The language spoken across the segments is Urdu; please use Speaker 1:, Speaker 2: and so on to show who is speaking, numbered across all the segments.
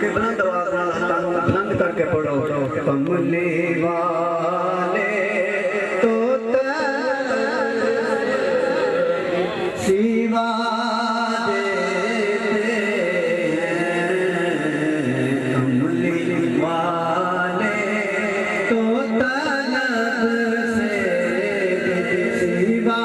Speaker 1: کہ بلند آواز بلند کر کے پڑھو کملی والے تو سیوا دیتے ہیں کملی والے تو طلب سے سیوا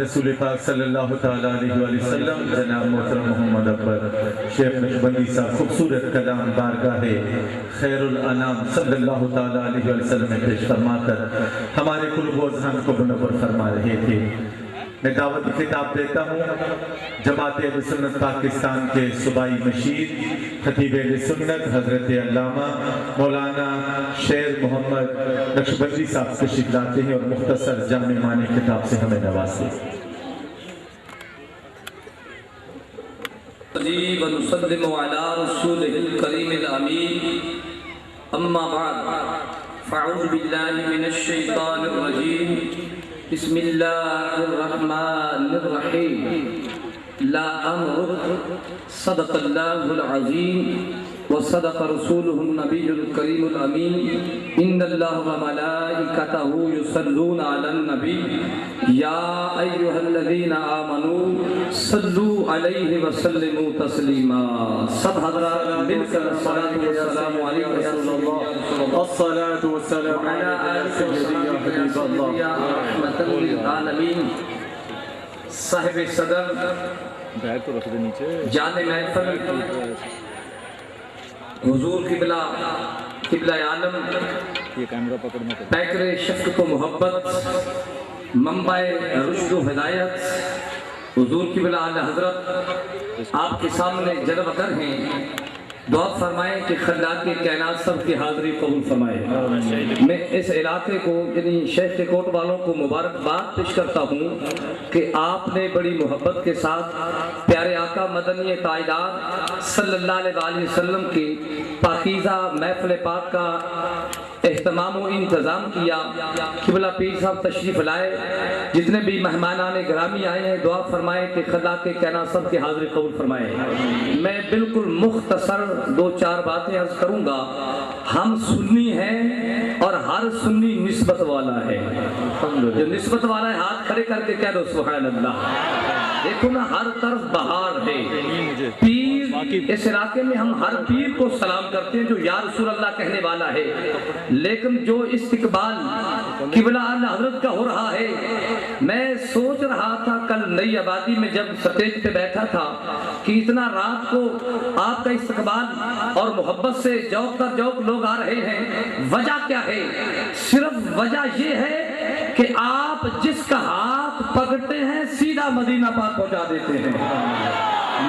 Speaker 2: رسول پاک صلی اللہ تعالیٰ علیہ وآلہ وسلم جناب محترم محمد اکبر شیخ نقشبندی صاحب خوبصورت کلام بارگاہ خیر الانام صلی اللہ تعالیٰ علیہ وآلہ وسلم میں پیش فرما کر ہمارے قلوب و اذہان کو منور فرما رہے تھے۔ میں دعوت خطاب دیتا ہوں جماعت اہل سنت پاکستان کے صوبائی مشیر خطیب اہل سنت حضرت علامہ مولانا شیر محمد نقشبندی صاحب تشریف لاتے ہیں اور مختصر جامع معنی خطاب سے ہمیں نوازتے ہیں۔
Speaker 3: ونسلم على رسوله الكريم الأمين أما بعد فأعوذ بالله من الشيطان الرجيم بسم الله الرحمن الرحيم لا أمرك صدق الله العظيم وصدق رسوله النبي الكريم الأمين إن الله وملائكته يصلون على النبي يا أيها الذين آمنوا صلوا عليه وسلموا تسليما سب حضرات ملکر الصلاة والسلام علیہ رسول اللہ
Speaker 2: الصلاة والسلام
Speaker 3: وعلى آلہ وصحبہ یا رحمت للعالمین صاحب صدر جان محفل حضور قبلہ عالم پیکر شفقت و محبت منبع رشد و ہدایت حضور قبلہ اعلی حضرت آپ کے سامنے جلوہ گر ہیں دعا فرمائیں کہ خلاق کائنات سب کی حاضری قبول فرمائے۔ میں اس علاقے کو یعنی شیخ کے کوٹ والوں کو مبارکباد پیش کرتا ہوں کہ آپ نے بڑی محبت کے ساتھ پیارے آقا مدنی تاجدار صلی اللہ علیہ وآلہ وسلم کی پاکیزہ محفل پاک کا اہتمام و انتظام کیا۔ قبلہ پیر صاحب تشریف لائے، جتنے بھی مہمانان گرامی آئے ہیں دعا فرمائیں کہ خلاق کائنات سب کی حاضری قبول فرمائے۔ میں بالکل مختصر دو چار باتیں عرض کروں گا۔ ہم سنی ہیں اور ہر سنی نسبت والا ہے۔ جو نسبت والا ہے ہاتھ کھڑے کر کے کہہ دو سبحان اللہ۔ دیکھو نا ہر طرف بہار ہے، پیر اس علاقے میں ہم ہر پیر کو سلام کرتے ہیں جو یا رسول اللہ کہنے والا ہے، لیکن جو استقبال قبلہ اعلیٰ حضرت کا ہو رہا ہے، میں سوچ رہا تھا کل نئی آبادی میں جب سٹیج پہ بیٹھا تھا کہ اتنا رات کو آپ کا استقبال اور محبت سے جوق در جوق لوگ آ رہے ہیں، وجہ کیا ہے؟ صرف وجہ یہ ہے کہ آپ جس کا ہاتھ پکڑتے ہیں سیدھا مدینہ پاک پہنچا دیتے ہیں،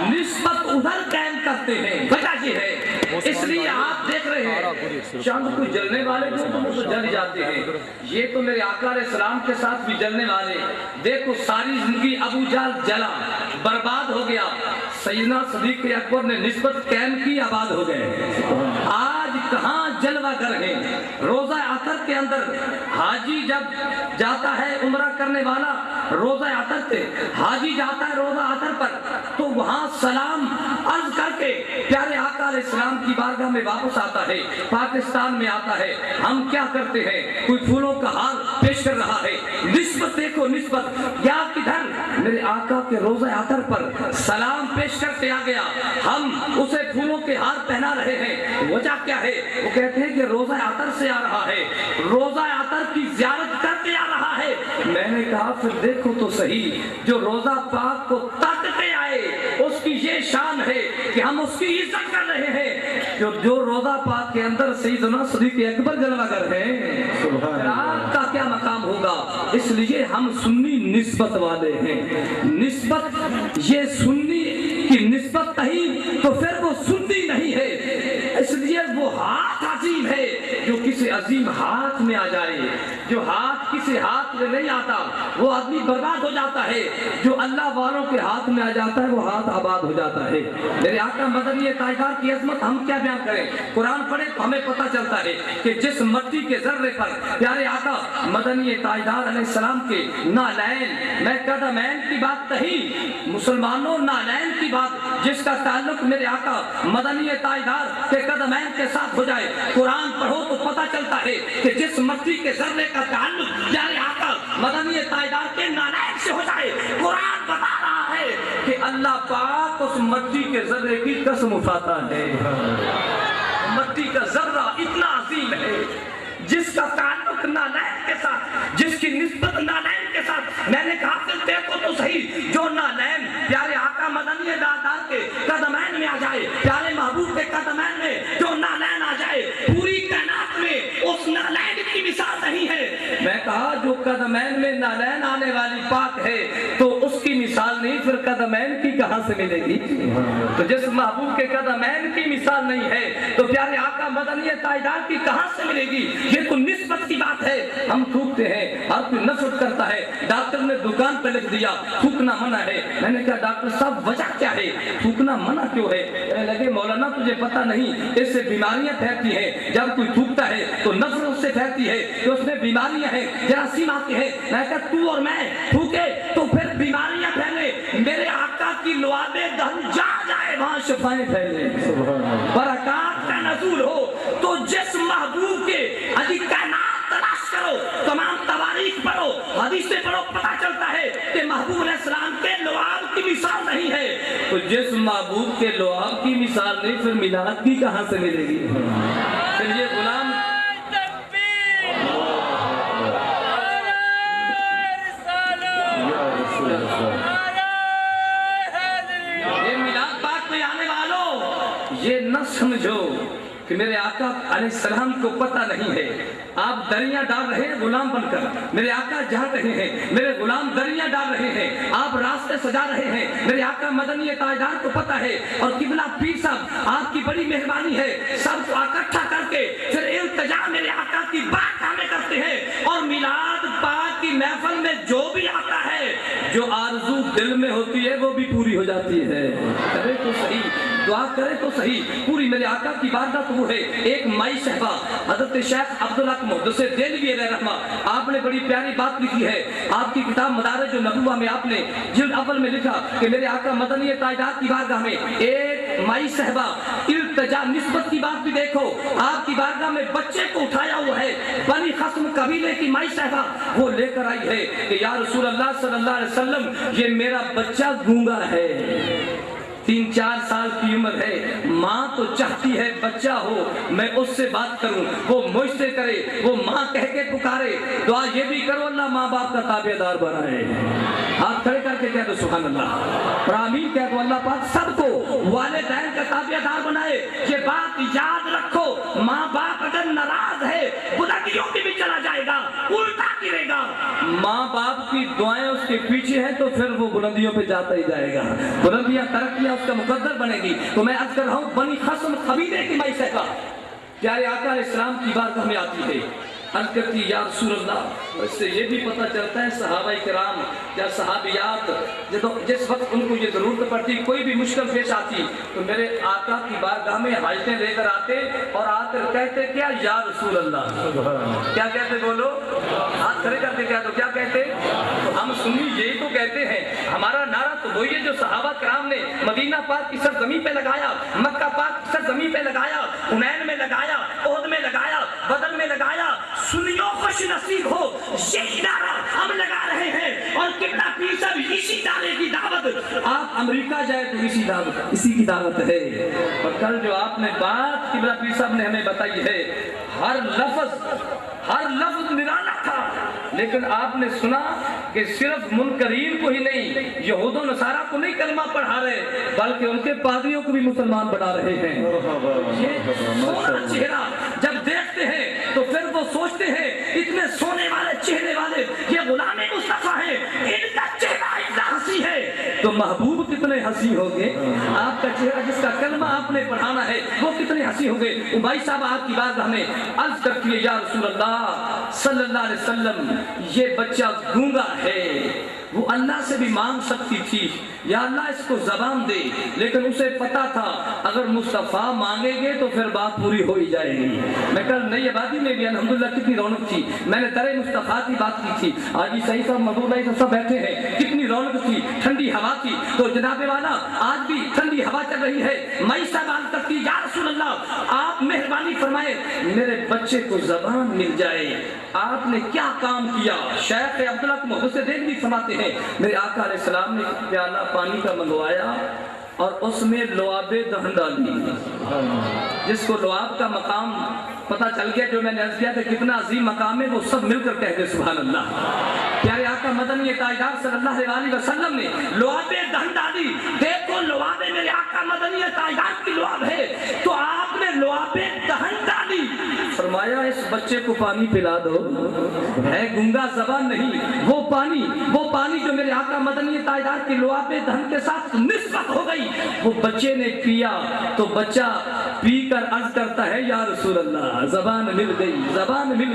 Speaker 3: نسبت ادھر قائم کرتے ہیں، وجہ یہ ہے۔ اس لیے آپ دیکھ رہے ہیں چند کوئی جلنے والے تو جل جاتے ہیں، یہ تو میرے آقا علیہ السلام کے ساتھ بھی جلنے والے۔ دیکھو ساری زندگی ابو جہل جلا برباد ہو گیا، سیدنا صدیق اکبر نے نسبت قائم کی آباد ہو گئے۔ آج کہاں جلوہ گر ہیں؟ روزہ عطر کے اندر حاجی جب جاتا ہے عمرہ کرنے والا روزہ عطر سے حاجی جاتا ہے روزہ عطر پر تو وہاں سلام عرض کر کے پیارے آقا علیہ السلام کی بارگاہ میں واپس آتا ہے، پاکستان میں آتا ہے۔ ہم کیا کرتے ہیں؟ کوئی پھولوں کا ہار پیش کر رہا ہے، نسبت دیکھو نسبت یا کدھر میرے آقا کے روزہ عطر پر سلام پیش کرتے آ گیا، ہم اسے پھولوں کے ہار پہنا رہے ہیں، وجہ کیا ہے؟ وہ کہتے ہیں کہ روزہ عطر سے آ رہا ہے، روزہ عطر کی زیارت کرتے آ رہا ہے۔ میں نے کہا پھر دیکھو تو صحیح، جو روزہ پاک کو تاکتے آئے اس کی یہ شان ہے کہ ہم اس کی عزت کر رہے ہیں۔ جو روزہ پاک کے اندر سیدنا صدیق اکبر جلوہ گر ہیں، آپ کا کیا مقام ہوگا؟ اس لیے ہم سنی نسبت والے ہیں۔ نسبت یہ سنی کی نسبت نہیں تو پھر وہ سنی نہیں ہے۔ اس لیے وہ ہاتھ عظیم ہے جو کسی عظیم ہاتھ میں آ جائے، جو ہاتھ کسی ہاتھ میں نہیں آتا وہ آدمی برباد ہو جاتا ہے، جو اللہ والوں کے ہاتھ میں آ جاتا ہے وہ ہاتھ آباد ہو جاتا ہے۔ میرے آقا مدنی تاجدار کی عظمت ہم کیا بیان کریں؟ قرآن پڑھیں تو ہمیں پتہ چلتا ہے کہ جس مٹی کے ذرے پر پیارے آقا مدنی تاجدار علیہ السلام کے نالین، میں قدمین کی بات نہیں مسلمانوں، نالین کی بات، جس کا تعلق میرے آقا مدنی تاجدار کے قدمین کے ساتھ ہو جائے، قرآن پڑھو تو پتہ چلتا ہے کہ جس مٹی کے ذرے کا تعلق پیارے آقا مدنی تاجدار کے نالین سے ہو جائے، قرآن بتا رہا ہے کہ اللہ پاک اس مٹی کے ذرے کی قسم اٹھاتا ہے۔ مٹی کا ذرہ اتنا عظیم ہے جس کا تعلق نالین کے ساتھ، جس کی نسبت نالین کے ساتھ۔ میں نے کہا کہ دیکھو تو صحیح، جو نالین پیارے آقا مدنی تاجدار کے قدمین میں آ جائے، پیارے محبوب کے قدمین میں جو نالین آ جائے، پوری کائنات میں اس نالین کی مثال نہیں ہے۔ میں کہا جو قدمین میں نالین آنے والی پاک ہے تو اس کی مثال نہیں، پھر قدمین کی کہاں سے ملے گی؟ تو جس محبوب کے قدمین کی مثال نہیں ہے تو پیارے آقا مدنی تاجدار کی کہاں سے ملے گی؟ یہ تو نسبت کی بات ہے۔ ہم تھوکتے ہیں، ہر کوئی نفرت کرتا ہے، ڈاکٹر نے دکان پہ لکھ دیا تھوکنا منع ہے۔ میں نے کہا ڈاکٹر صاحب وجہ کیا ہے؟ تھوکنا منع کیوں ہے؟ کہنے لگے مولانا تجھے پتہ نہیں، اس سے بیماریاں پھیلتی ہیں، جب کوئی تھوکتا ہے تو نفرت اس سے پھیلتی ہے کہ اس میں بیماریاں ہیں، جراثیم آتے ہیں۔ میں کہا تو اور میں تھوکے تو پھر بیماریاں پھیلے، میرے آقا کی لعاب دہن جا جائے وہاں شفائیں پھیلے، برکات کا نزول ہو۔ تو جس محبوب کے کائنات تلاش کرو، تمام تواریخ پڑھو، حدیثیں پڑھو، پتہ چلتا ہے کہ محبوب علیہ السلام کے لعاب کی مثال نہیں ہے۔ تو جس محبوب کے لعاب کی مثال نہیں، پھر میلاد کی کہاں سے ملے گی؟ پھر یہ غلام یہ میلاد پاک میں آنے والوں یہ نہ سمجھو کہ میرے آقا علیہ السلام کو پتہ نہیں ہے آپ دریاں ڈال رہے ہیں غلام بن کر، میرے آقا جا رہے ہیں میرے غلام دریاں ڈال رہے ہیں، آپ راستے سجا رہے ہیں، میرے آقا مدنی تاجدار کو پتہ ہے، اور قبلہ پیر صاحب آپ کی بڑی مہربانی ہے، سب کو اکٹھا کر کے پھر التجا میرے آقا کی بات ہمیں کرتے ہیں، اور میلاد پاک کی محفل میں جو بھی آتا ہے جو آرزو دل میں ہوتی ہے وہ بھی پوری ہو جاتی ہے۔ کرے تو صحیح، دعا کرے تو صحیح، پوری میرے آقا کی بارگاہ تو وہ ہے۔ ایک مائی صاحبہ حضرت شیخ عبداللہ محدث دہلوی علیہ رحمہ، آپ نے بڑی پیاری بات لکھی ہے، آپ کی کتاب مدارج النبوہ میں آپ نے جلد اول میں لکھا کہ میرے آقا مدنی تاجدار کی بارگاہ میں ایک مائی صاحبہ التجا نسبت کی بات بھی دیکھو، آپ کی بارگاہ میں بچے کو اٹھایا ہوا ہے، بنی خصم قبیلے کی مائی صاحبہ وہ لے کر آئی ہے کہ یا رسول اللہ صلی اللہ علیہ وسلم یہ میرا بچہ گونگا ہے، 3-4 سال کی عمر ہے، ماں تو چاہتی ہے بچہ ہو میں اس سے بات کروں، وہ مجھ سے کرے، وہ ماں کہہ کے پکارے، دعا یہ بھی کرو اللہ ماں باپ کا تابعدار بنائے، ہاتھ کھڑے کر کے کہہ دو سبحان اللہ، اور آمین کہہ دو، اللہ پاک سب کو والدین کا تابعدار بنائے۔ یہ بات یاد رکھو، ماں باپ اگر ناراض ہے بلندیوں کی بھی چلا جائے گا، الٹا گرے گا، ماں باپ کی دعائیں اس کے پیچھے ہیں تو پھر وہ بلندیوں پہ جاتا ہی جائے گا، بلندیاں ترقیاں اس کا مقدر بنے گی۔ تو میں عرض کر رہا ہوں بنی خصم قبیلے کی مائی صاحبہ پیارے آقا علیہ السلام کی بارگاہ میں آتی ہے، عرض کرتی یا رسول اللہ، اس سے یہ بھی پتہ چلتا ہے صحابہ کرام یا صحابیات جس وقت ان کو یہ ضرورت پڑتی کوئی بھی مشکل پیش آتی تو میرے آقا کی بارگاہ میں حاجتیں لے کر آتے اور آ کر کہتے کیا یا رسول اللہ، کیا کہتے بولو، ہاتھ کھڑے کرتے کیا تو کیا کہتے، تو ہم سنی یہی تو کہتے ہیں، ہمارا نعرہ تو وہی ہے جو صحابہ کرام نے مدینہ پاک کی سرزمین پہ لگایا، مکہ پاک کی سرزمین پہ لگایا، حنین میں لگایا، احد میں لگایا، بدر میں لگایا، سنیوں خوش نصیب ہو یہی نعرہ ہم لگا رہے ہیں، اور قبلہ پیر صاحب اسی نعرے کی دعوت، آپ امریکہ جائے تو اسی دعوت، اسی کی دعوت ہے۔ اور کل جو آپ نے بات قبلہ پیر صاحب نے ہمیں بتائی ہے، ہر لفظ نرالا تھا، لیکن آپ نے سنا کہ صرف منکرین کو ہی نہیں، یہود و نصارہ کو نہیں کلمہ پڑھا رہے بلکہ ان کے پادریوں کو بھی مسلمان بنا رہے ہیں۔ یہ سونا چہرہ جب دیکھتے ہیں تو پھر وہ سوچتے ہیں اتنے سونے والے چہرے والے یہ غلام مصطفیٰ ہیں، ان کا چہرہ اتنا ہنسی ہے تو محبوب کتنے ہنسی ہوگے، آپ کا چہرہ جس کا کلمہ آپ نے پڑھانا ہے وہ کتنے ہنسی ہوگے۔ بھائی صاحب آپ کی بارگاہ میں عرض کرتی ہے یا رسول اللہ صلی اللہ علیہ وسلم یہ بچہ گونگا ہے، وہ اللہ سے بھی مانگ سکتی تھی یا اللہ اس کو زبان دے، لیکن اسے پتا تھا اگر مصطفیٰ مانگیں گے تو پھر بات پوری ہو ہی جائے گی۔ میں کل نئی آبادی میں بھی الحمدللہ کتنی رونق تھی، میں نے در مصطفیٰ کی بات کی تھی، آج ہی صحیح صاحب محبوب اللہ سب بیٹھے ہیں، کتنی رونق تھی، ٹھنڈی ہوا تھی، تو جناب والا آج بھی ٹھنڈی ہوا چل رہی ہے، میں صاحب کرتی یا رسول اللہ آپ مہربانی فرمائے میرے بچے کو زبان مل جائے، آپ نے کیا کام کیا۔ شیخ عبداللہ محدث دہلوی فرماتے ہیں میرے آقا علیہ السلام نے پیالہ پانی کا منگوایا اور اس میں لعاب دہن ڈالی، جس کو لعاب کا مقام پتہ چل گیا جو میں نے عرض کیا کہ کتنا عظیم مقام ہے، وہ سب مل کر کہتے سبحان اللہ۔ پیارے آقا مدنی تاجدار صلی اللہ علیہ وسلم نے لعاب دہن ڈالی، دیکھو لعاب میرے آقا مدنی تاجدار کی لعاب ہے تو آپ نے لعاب دہن ڈالی، فرمایا اس بچے کو پانی پلا دو، ہے گنگا زبان نہیں، وہ پانی جو میرے آقا مدنی تاجدار کی لعاب دہن کے ساتھ نسبت ہو گئی، وہ بچے نے پیا تو بچہ پی کر عرض کرتا ہے یا رسول اللہ زبان مل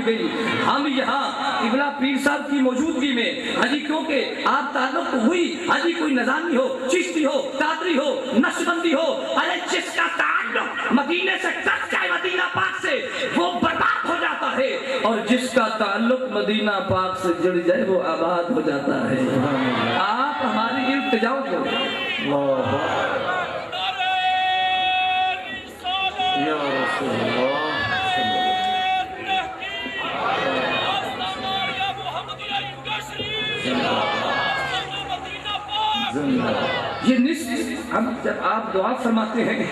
Speaker 3: گئی۔ ہم یہاں قبلہ پیر صاحب کی موجودگی میں حجی کیونکہ آپ تعلق ہوئی، حجی کوئی نظامی ہو، چشتی ہو، قادری ہو، نقشبندی ہو، ارے جس کا تعلق مدینے سے کٹ جائے مدینہ پاک سے وہ برباد ہو جاتا ہے، اور جس کا تعلق مدینہ پاک سے جڑ جائے وہ آباد ہو جاتا ہے۔ آپ ہماری التجاؤ کو
Speaker 2: یا رسول اللہ
Speaker 3: یہ نصف ہم جب آپ دعا فرماتے ہیں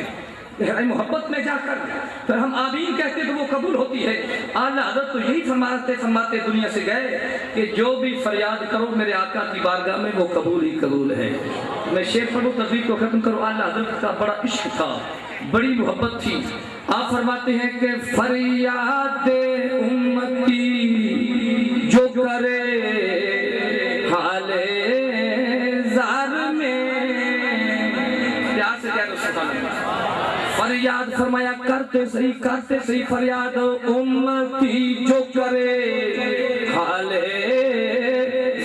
Speaker 3: گہرائی محبت میں جا کر پھر ہم آمین کہتے تو وہ قبول ہوتی ہے۔ اعلیٰ حضرت تو یہی فرماتے دنیا سے گئے کہ جو بھی فریاد کرو میرے آقا کی بارگاہ میں وہ قبول ہی قبول ہے۔ میں شعر پڑھوں تقریر کو ختم کروں۔ اعلیٰ حضرت کا بڑا عشق تھا، بڑی محبت تھی، آپ فرماتے ہیں کہ فریاد امتی جو کرے حال زار میں، پیار سے کہہ دو سبحان اللہ۔ فریاد فرمایا کرتے صحیح فریاد امتی جو کرے حال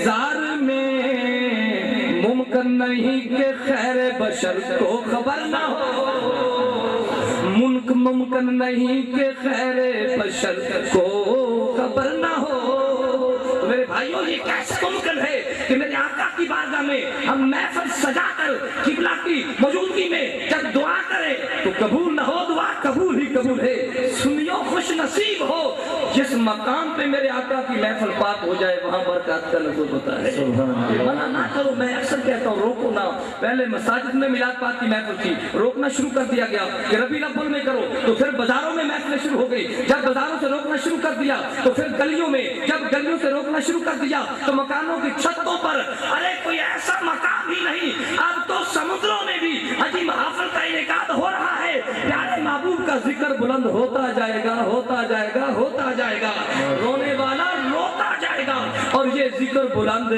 Speaker 3: زار میں، ممکن نہیں کہ خیر بشر کو خبر نہ ہو، ممکن نہیں کہ خیر بشر کو خبر نہ ہو۔ تو میرے بھائیوں یہ کیسے ممکن ہے کہ میرے آقا کی بارگاہ میں ہم محفل سجا کر قبلہ کی موجودگی میں جب دعا کریں تو قبول نہ ہو دعا قبول ہی قبول ہے۔ سنیو خوش نصیب ہو جس مقام پہ میرے آقا کی محفل پاک ہو جائے وہاں برکات کا نزول ہوتا ہے۔ منع نہ کرو، میں اکثر کہتا ہوں روکو نہ۔ پہلے مساجد میں میلاد پاک کی محفل تھی، روکنا شروع کر دیا گیا کہ ربیع الاول میں کرو، تو پھر بازاروں میں محفلیں شروع ہو گئی، جب بازاروں سے روکنا شروع کر دیا تو پھر گلیوں میں، جب گلیوں سے روکنا شروع کر دیا تو مکانوں کی چھتوں پر، ارے کوئی ایسا مقام ہی نہیں، اب تو سمندروں میں بھی حجی محافل کا انعقاد ہو رہا ہے۔ پیارے محبوب کا ذکر بلند ہوتا جائے گا، ہوتا جائے گا، ہوتا جائے گا، رونے والا روتا جائے گا اور یہ ذکر بلند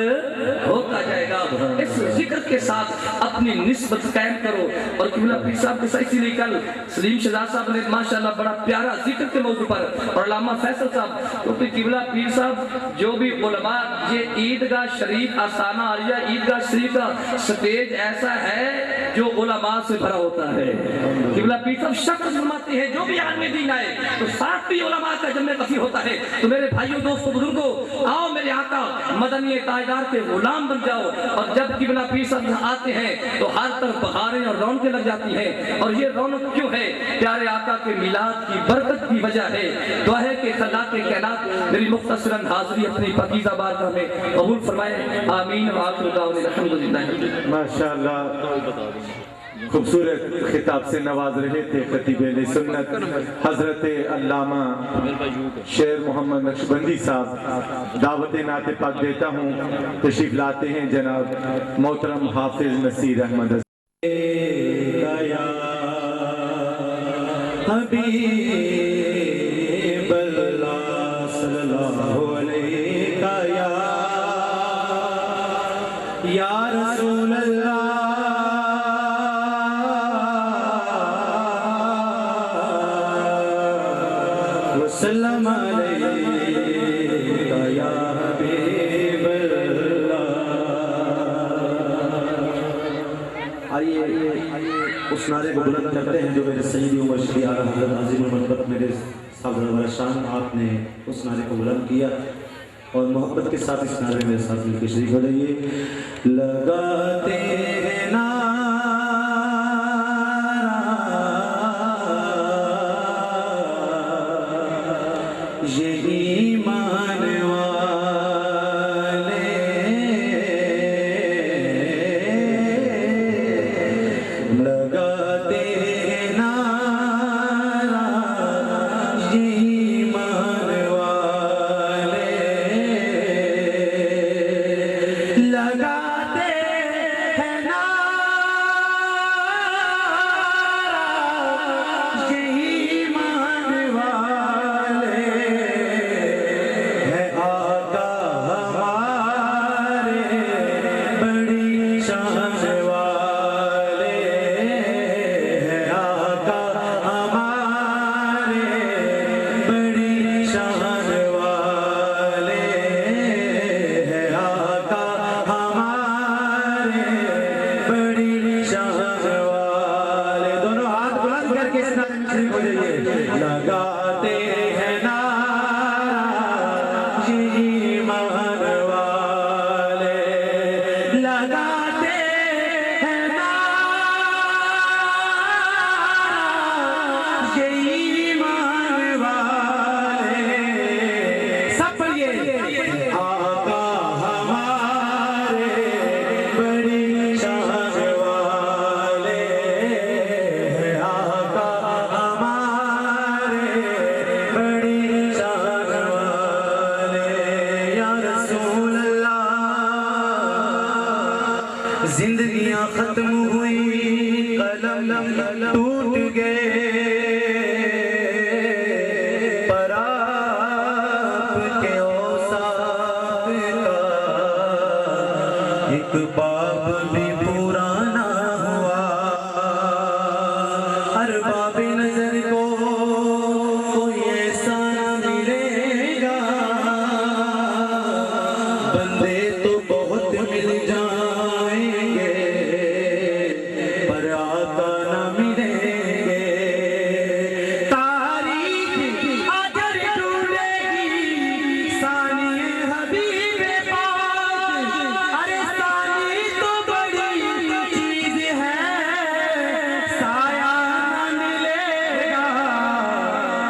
Speaker 3: ہوتا جائے گا۔ اس ذکر کے ساتھ اپنی نسبت قائم کرو۔ اور قبلہ پیر صاحب کے ساتھ اسی لیے کل سلیم شہزاد صاحب نے ماشاءاللہ بڑا پیارا ذکر کے موضوع پر، اور علامہ فیصل صاحب، کیونکہ قبلہ پیر صاحب جو بھی علماء، یہ عیدگاہ شریف آستانہ عالیہ عیدگاہ شریف کا سٹیج ایسا ہے جو علماء سے بھرا ہوتا ہے۔ قبلہ پیر صاحب شرط فرماتے ہیں جو بھی عالم دین آئے تو ساتھ بھی علماء کا جمع کثیر ہوتا ہے۔ تو میرے بھائیوں دوستوں بزرگوں، آؤ میرے آقا مدنی تاجدار کے غلام بن جاؤ، اور جب قبلہ پیر صاحب آتے ہیں تو ہر طرف بہاریں اور رونقیں لگ جاتی ہیں۔ اور یہ رونق کیوں ہے؟ پیارے آقا کے میلاد کی برکت کی وجہ ہے۔ دعا ہے کہ خلاق کائنات میری مختصراً حاضری اپنی پاکیزہ بارگاہ میں قبول فرمائے، آمین وآخر دعوانا الحمدللہ۔
Speaker 2: ماشاءاللہ خوبصورت خطاب سے نواز رہے تھے خطیب اہل سنت حضرت علامہ شیر محمد نقشبندی صاحب۔ دعوت نعت پاک دیتا ہوں، تشریف لاتے ہیں جناب محترم حافظ نصیر احمد
Speaker 1: حبیب اللہ صلی اللہ علیہ یا رسول اللہ وسلم علیہ یا حبیب اللہ۔ آئیے اس نعرے کو بلند کرتے ہیں جو میرے سیدی عمر شفیع اعلیٰ حضرت عظیم المرتبت میرے صاحب شان آپ نے اس نعرے کو بلند کیا، اور محبت کے ساتھ اس نعرے میرے ساتھ مل کے شریک ہو جائیے۔ لگاتے ہیں نعرہ یہ ایمان والے، لگاتے ہیں نعرہ یہ ایمان والے، لگاتے ہیں نعرہ یہ ایمان والے، ہے آقا ہمارے بڑی شان والے، ہے آقا ہمارے بڑی شان والے، ہے آقا ہمارے بڑی شان والے۔ دونوں ہاتھ بلند کر کے اس نعرے میں شریک ہو جائیے۔ لگاتے ہیں نعرہ یہ ایمان والے، لگاتے ہیں نعرہ یہ ایمان والے۔ سب پڑھیے، آقا ہمارے بڑی شان والے، ہے آقا ہمارے بڑی شان والے، یا رسول اللہ۔ زندگیاں ختم ہوئی، قلم ٹوٹ گئے، ایک باب بھی پورا نہ ہوا، ہر باب نظر کو کوئی ایسا نہ ملے گا، بندے تو بہت مل جائیں گے پر آقا نہ ملیں گے۔ تاریخ اگر ڈھونڈے گی ثانی حبیب پاک، ارے ثانی تو بڑی چیز ہے، سایہ نہ ملے گا،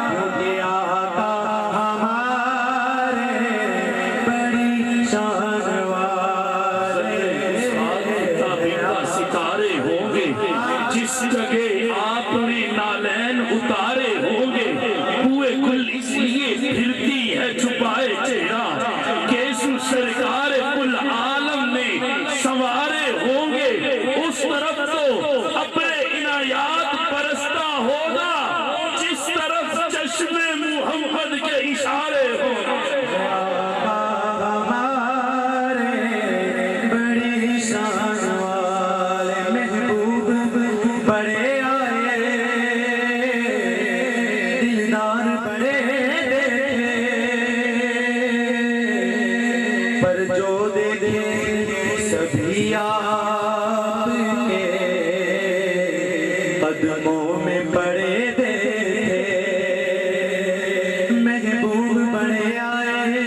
Speaker 1: کیونکہ آقا ہمارے بڑی شان والے۔
Speaker 4: ستارے ہوں گے جس جگہ آپ نے نالین اتارے ہوں گے، کوئے کل اس لیے پھرتی ہے چھپائے چہرہ، کیسو سرکار کل عالم نے سوارے ہوں گے، اس طرف تو اپنے عنایات برستا ہوگا جس طرف چشم محمد کے اشارے ہوں گے۔
Speaker 1: ہمارے بڑی شان والے محبوب بڑے آئے، دلدار بڑے دیکھے، پر جو دیکھے سبھی آپ کے قدموں میں پڑے دیکھے، محبوب بڑے آئے،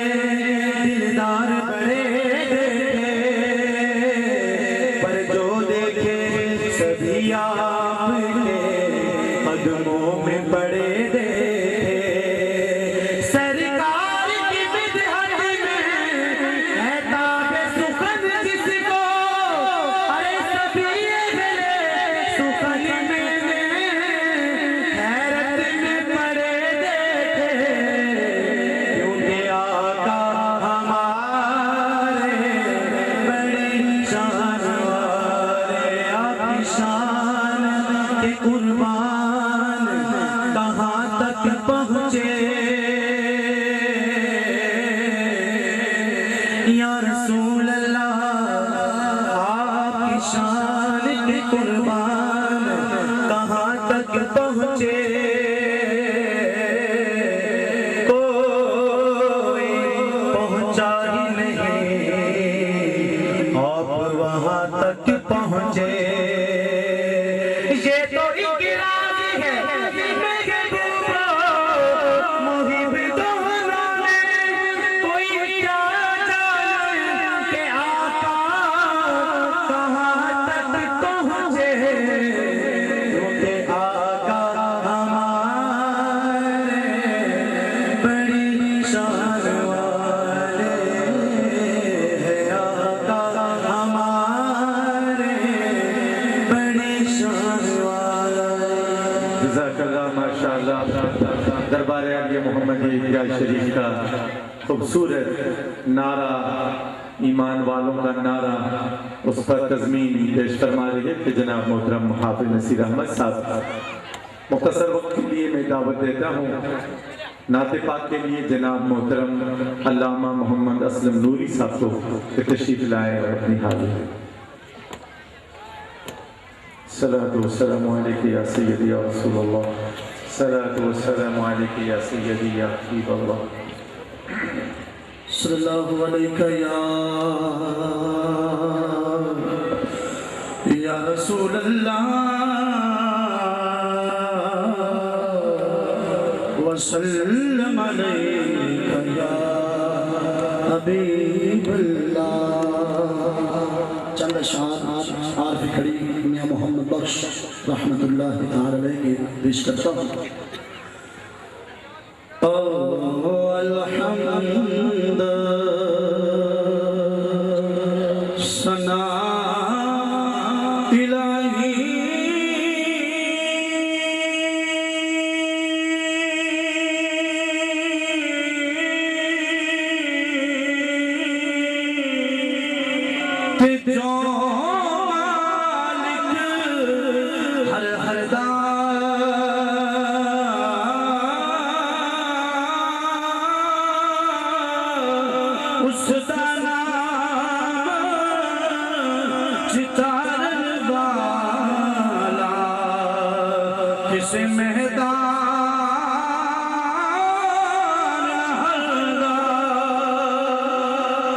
Speaker 1: دلدار بڑے دیکھے، پر جو دیکھے سبھی آپ کے قدموں میں پڑے دیکھے۔ سرکار کی مدحت میں ہے تاب سخن جس کو، ارے سبھی ملے سخن میں حیرت میں پڑے دیکھے، کیونکہ آقا ہمارے بڑی شان والے، آپ کی شان کے قربان کہاں تک پہنچے، یا رسول اللہ آپ کی شان کے قربان کہاں تک پہنچے، کوئی پہنچا ہی نہیں، آپ وہاں تک پہنچے۔ یہ تو ایک راز ہے محبوب محب دونوں میں، کوئی کیا جانے کہ آقا کہاں تک پہنچے، کیونکہ آقا ہمارے بڑی شان والے ہیں، آقا ہمارے بڑی شان والے۔
Speaker 2: جزاک اللہ ماشاءاللہ۔ دربار عالیہ محمدی عیدگاہ شریف کا خوبصورت نعرہ، ایمان والوں کا نعرہ، اس پر تضمین پیش فرما رہی ہے کہ جناب محترم حافظ نصیر احمد صاحب۔ مختصر وقت کے لیے میں دعوت دیتا ہوں نعت پاک کے لیے جناب محترم علامہ محمد اسلم نوری صاحب کو کہ تشریف لائے اور اپنی حاضری۔ صلاۃ والسلام علیک یا سیدی یا رسول اللہ، صلاۃ والسلام علیک یا سیدی یا حبیب اللہ۔
Speaker 1: صلی اللہ علیہ یا رسول اللہ، وسلم علیہ یا حبیب اللہ۔ چند اشعار عارف کھڑی میاں محمد بخش رحمت اللہ تعالی علیہ کی پیش کرتا ہوں۔ الحمد ثنا الہی جو مالک ہر اس کا نام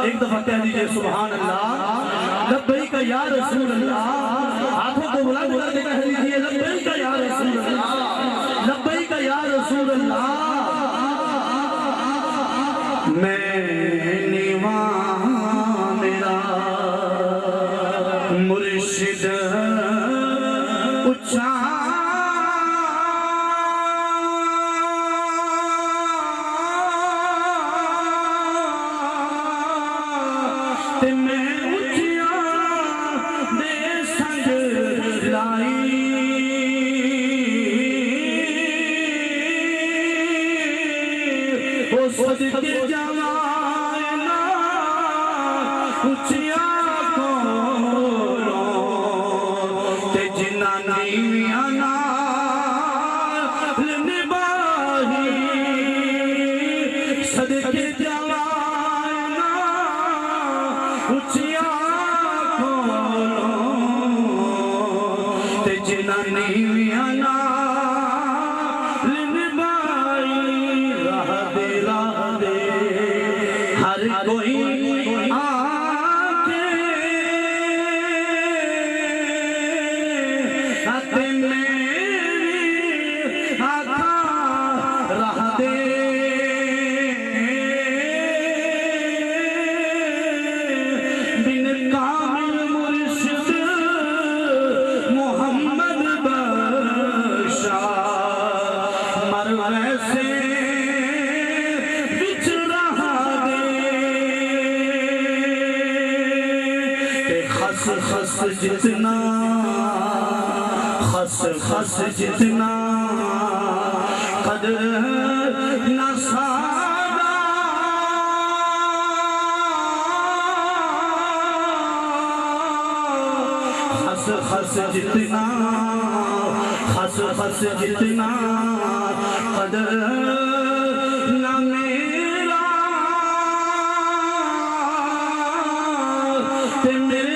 Speaker 1: ایک دفعہ کہہ دیجئے سبحان اللہ، لبیک یا رسول اللہ، ہاتھوں کو بلند کر کے کہہ دیجئے لبیک یا رسول اللہ، لبیک یا رسول اللہ۔ میں نیواں میرا مرشد اچھا تے میں اچھیاں دے سنگ لائی، او صدقے جوانا اچھیاں کولوں تے جنہاں نیویاں نال نباہی، صدقے جوانا اچھیاں کولوں تے جنہاں نیویاں نال نباہی، راہ دے ہر کوئی خس جتنا خس جتنا قدر نہ سادا، خس جتنا خس جتنا قدر نہ میرا، تے میرے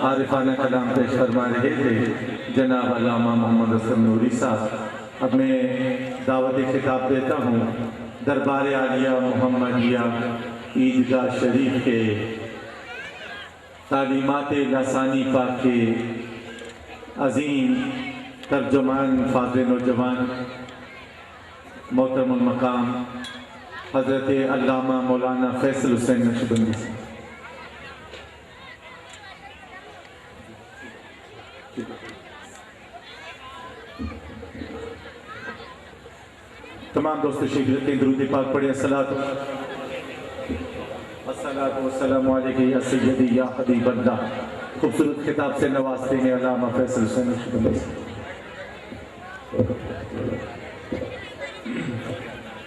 Speaker 2: عارفانہ کلام پیش فرما رہے تھے جناب علامہ محمد حسن نوری صاحب۔ اب میں دعوت خطاب دیتا ہوں دربار عالیہ محمدیہ عیدگاہ شریف کے تعلیمات لسانی پاک کے عظیم ترجمان فاضل نوجوان محترم المقام حضرت علامہ مولانا فیصل حسین نقشبندی صاحب۔ تمام دوست تشریف رکھیں، درود پاک پڑھیں۔ الصلاۃ والسلام علیکہ یا سیدی یا حبیب اللہ۔ خوبصورت خطاب سے نوازتے ہیں علامہ فیصل حسین نقشبندی صاحب۔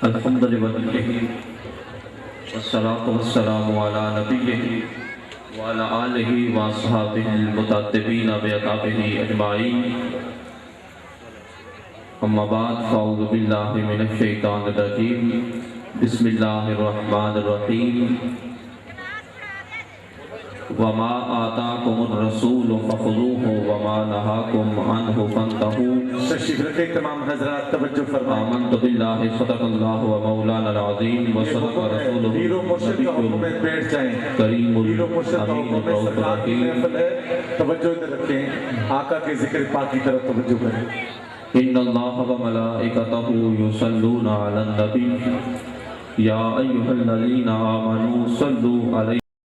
Speaker 3: الحمد للہ والصلاۃ والسلام علی نبیہ وعلی آلہ واصحابہ المتعتبین بعتابہ اجمعین، اما بعد فاعوذ باللہ من الشیطان الرجیم، بسم اللہ الرحمن الرحیم، وما آتاکم الرسول فخذوہ وما نہاکم عنہ فانتہوا۔
Speaker 2: تشریف رکھیں تمام حضرات، توجہ فرمائیں۔
Speaker 3: آمنت باللہ صدق اللہ و مولانا العظیم و صدق رسولہ
Speaker 2: ہیرو مرشد کا حکم ہے، بیٹھ جائیں۔
Speaker 3: کریم
Speaker 2: ہیرو مرشد کا
Speaker 3: الامین
Speaker 2: حکم ہے،
Speaker 3: الرؤوف
Speaker 2: سرکار کی
Speaker 3: الرحیم۔
Speaker 2: محفل ہے، توجہ ادھر رکھیں، آقا کے ذکر پاک کی طرف توجہ کریں۔
Speaker 3: ان اللہ و ملائکتہ یصلون علی النبی یا ایھا الذین آمنوا صلوا علیہ